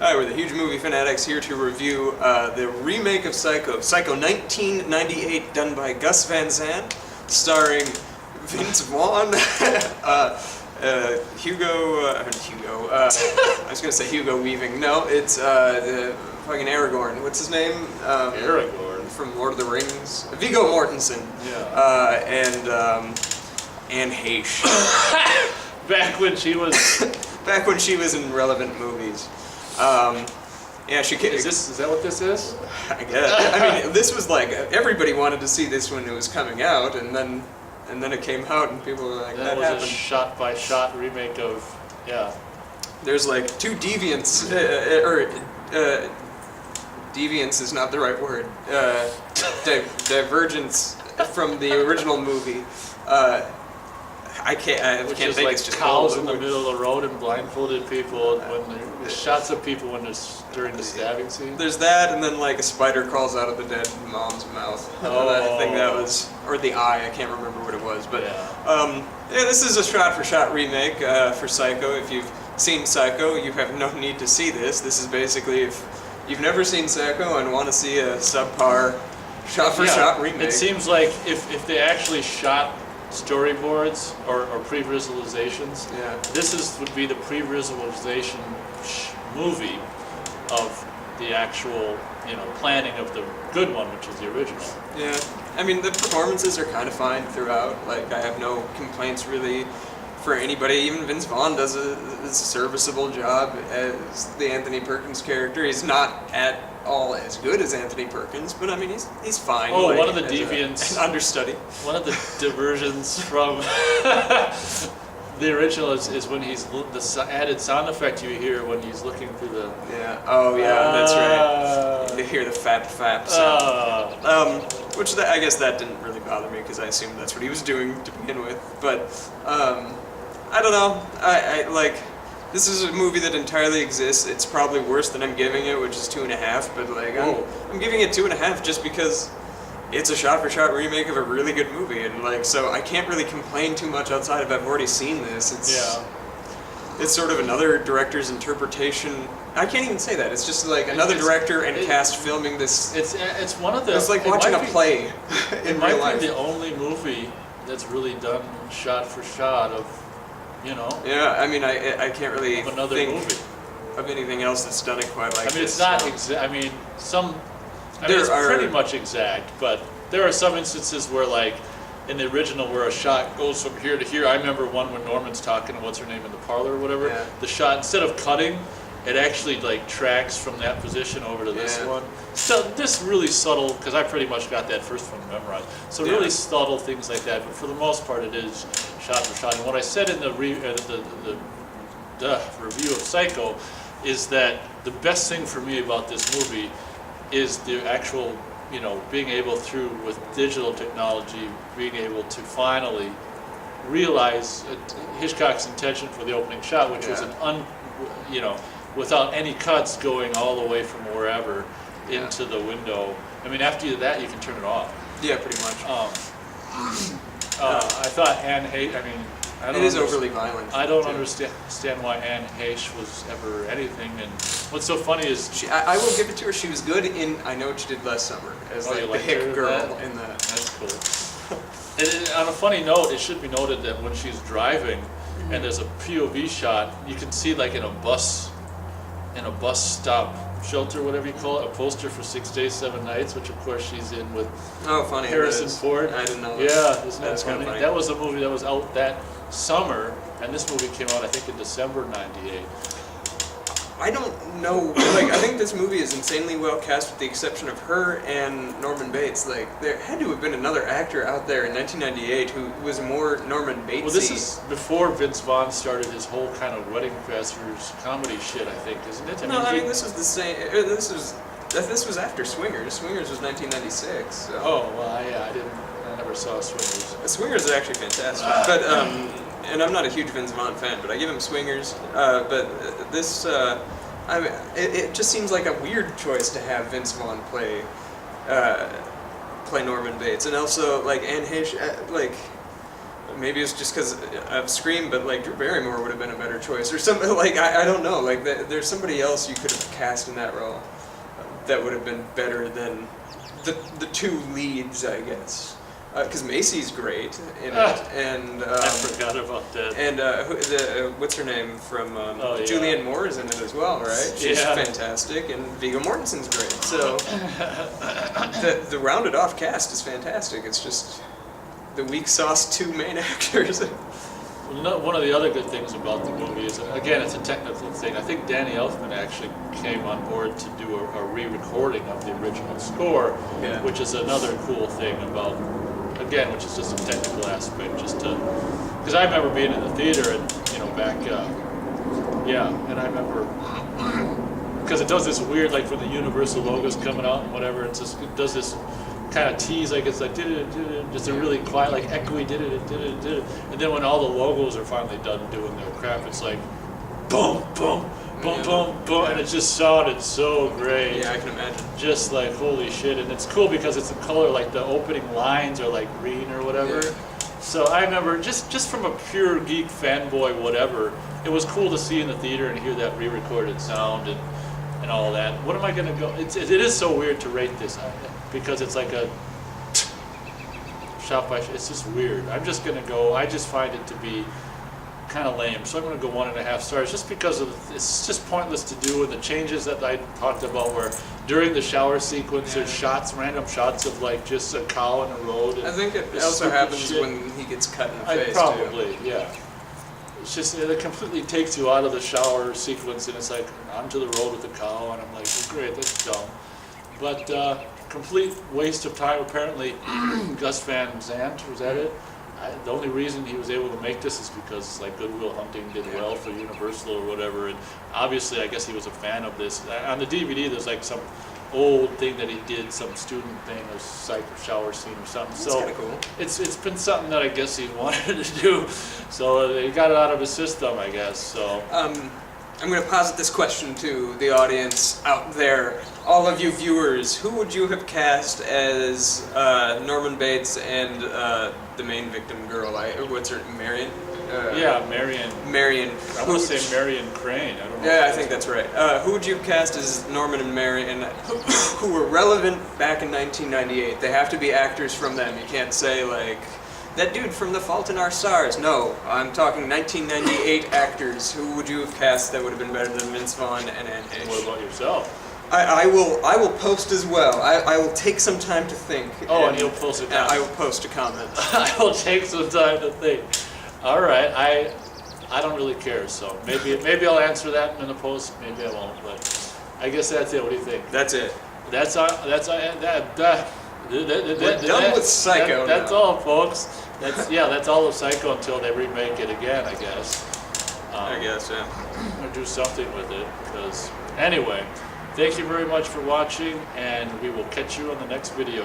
Hi, we're the Huge Movie Fanatics here to review the remake of Psycho, Psycho 1998, done by Gus Van Sant, starring Vince Vaughn, I was gonna say Hugo Weaving. No, it's the fucking Aragorn. What's his name? Aragorn from Lord of the Rings. Viggo Mortensen. Yeah. And Anne Heche. Back when she was. Back when she was in relevant movies. Yeah, she. Is that what this is? I guess. I mean, this was like everybody wanted to see this when it was coming out, and then it came out, and people were like, That "That was happened." a shot-by-shot remake of, yeah. There's like two deviants, deviance is not the right word. Divergence from the original movie. I can't Which think is like it's just cows in the Hollywood. middle of the road and blindfolded people, when the shots of people during the stabbing scene. There's that, and then like a spider crawls out of the dead mom's mouth. I think that was, or the eye. I can't remember what it was, but Yeah. yeah, this is a shot-for-shot remake for Psycho. If you've seen Psycho, you have no need to see this. This is basically if you've never seen Psycho and want to see a subpar shot-for-shot remake. It seems like if they actually shot storyboards or pre-visualizations, Yeah. this would be the pre-visualization movie of the actual, planning of the good one, which is the original. Yeah, I mean the performances are kind of fine throughout. Like I have no complaints really for anybody. Even Vince Vaughn does a serviceable job as the Anthony Perkins character. He's not at all as good as Anthony Perkins, but I mean he's fine. Oh, like, one of the as deviants. an understudy. One of the diversions from the original is when the added sound effect you hear when he's looking through the. Yeah. Oh yeah, that's right. You hear the fap sound. Which I guess that didn't really bother me because I assumed that's what he was doing to begin with. But I don't know. I like this is a movie that entirely exists. It's probably worse than I'm giving it, which is 2.5. But like I'm giving it 2.5 just because it's a shot-for-shot remake of a really good movie, and like so I can't really complain too much outside of I've already seen this. It's sort of another director's interpretation. I can't even say that. It's just like another director and cast filming this. It's one of the. It's like watching a play in It might real life. be the only movie that's really done shot for shot of, Yeah, I mean, I can't really of another think movie. of anything else that's done it quite like this. I mean, it's not so. exact. I mean, There it's are- pretty much exact, but there are some instances where, like, in the original, where a shot goes from here to here. I remember one when Norman's talking to what's her name in the parlor or whatever. Yeah. The shot, instead of cutting, it actually like tracks from that position over to this Yeah. one. So this really subtle, because I pretty much got that first one memorized. So Yeah. really subtle things like that, but for the most part, it is shot for shot. And what I said in the review of Psycho is that the best thing for me about this movie is the actual, being able with digital technology, being able to finally realize Hitchcock's intention for the opening shot, which was without any cuts going all the way from wherever into the window. I mean, after that, you can turn it off. Yeah, pretty much. I thought Anne Heche, It is overly violent. I don't too. understand why Anne Heche was ever anything. And what's so funny is I will give it to her. She was good in I Know What You Did Last Summer as Oh, you the liked her hick in girl that? in that. That's cool. And on a funny note, it should be noted that when she's driving and there's a POV shot, you can see like in a bus stop shelter, whatever you call it, a poster for 6 Days, 7 Nights, which of course she's in with Oh, funny. Harrison that is. Ford. I didn't know that. Yeah, isn't that That's kinda funny? funny. That was a movie that was out that summer, and this movie came out I think in December '98. I don't know. Like, I think this movie is insanely well cast, with the exception of her and Norman Bates. Like, there had to have been another actor out there in 1998 who was more Norman Batesy. Well, this is before Vince Vaughn started his whole kind of wedding crashers comedy shit, I think, isn't it? This was the same. This was after Swingers. Swingers was 1996. So. Oh well, I never saw Swingers. Swingers is actually fantastic, but and I'm not a huge Vince Vaughn fan, but I give him Swingers. But this, it just seems like a weird choice to have Vince Vaughn play Norman Bates, and also like Anne Heche, maybe it's just because of Scream, but like Drew Barrymore would have been a better choice or something. Like I don't know. Like there's somebody else you could have cast in that role that would have been better than the two leads, I guess. Because Macy's great in it, and I forgot about that. and what's her name from Oh, yeah. Julianne Moore is in it as well, right? She's Yeah. fantastic, and Viggo Mortensen's great. So the rounded off cast is fantastic. It's just the weak sauce two main actors. One of the other good things about the movie is, again, it's a technical thing. I think Danny Elfman actually came on board to do a re-recording of the original score, Yeah. which is another cool thing about, again, which is just a technical aspect, just to, because I remember being in the theater and, back, and I remember, because it does this weird, like when the Universal logo's coming out and whatever, it does this kind of tease, like it's like did it, just a really quiet, like echoey did it, and then when all the logos are finally done doing their crap, it's like boom, boom, boom, boom, boom, and it just sounded so great. Yeah, I can imagine. Just like holy shit, and it's cool because it's a color, like the opening lines are like green or whatever. Yeah. So I remember just from a pure geek fanboy whatever, it was cool to see in the theater and hear that re-recorded sound and all that. What am I gonna go? It is so weird to rate this because it's like a shot by. It's just weird. I'm just gonna go. I just find it to be kind of lame. So I'm gonna go 1.5 stars just because it's just pointless to do, and the changes that I talked about where during the shower sequence there's random shots of like just a cow on the road. And I think it this also stupid happens shit. when he gets cut in the I face probably, yeah. It's just, it completely takes you out of the shower sequence, and it's like, onto the road with the cow, and I'm like, well, great, that's dumb. But complete waste of time, apparently. Gus Van Sant, was that it? The only reason he was able to make this is because like Good Will Hunting did well for Universal or whatever, and obviously I guess he was a fan of this. On the DVD there's like some old thing that he did, some student thing, a psych shower scene or something. That's so kinda cool. it's been something that I guess he wanted to do, so he got it out of his system, I guess. So I'm going to posit this question to the audience out there. All of you viewers, who would you have cast as Norman Bates and the main victim girl? What's her, Marion? yeah, Marion. Marion. I want to say Marion Crane. I don't know. Yeah, I think that's right. Who would you cast as Norman and Marion who were relevant back in 1998? They have to be actors from them. You can't say like, that dude from The Fault in Our Stars. No, I'm talking 1998 actors. Who would you have cast that would have been better than Vince Vaughn and Anne Heche? What about yourself? I will post as well. I will take some time to think. Oh, and you'll post a comment. I will post a comment. I will take some time to think. All right, I don't really care, so maybe I'll answer that in the post. Maybe I won't, but I guess that's it. What do you think? That's it. We're done with Psycho That's now. all, folks. That's all of Psycho until they remake it again, I guess. I guess, yeah. Or do something with it. Because anyway, thank you very much for watching, and we will catch you on the next video.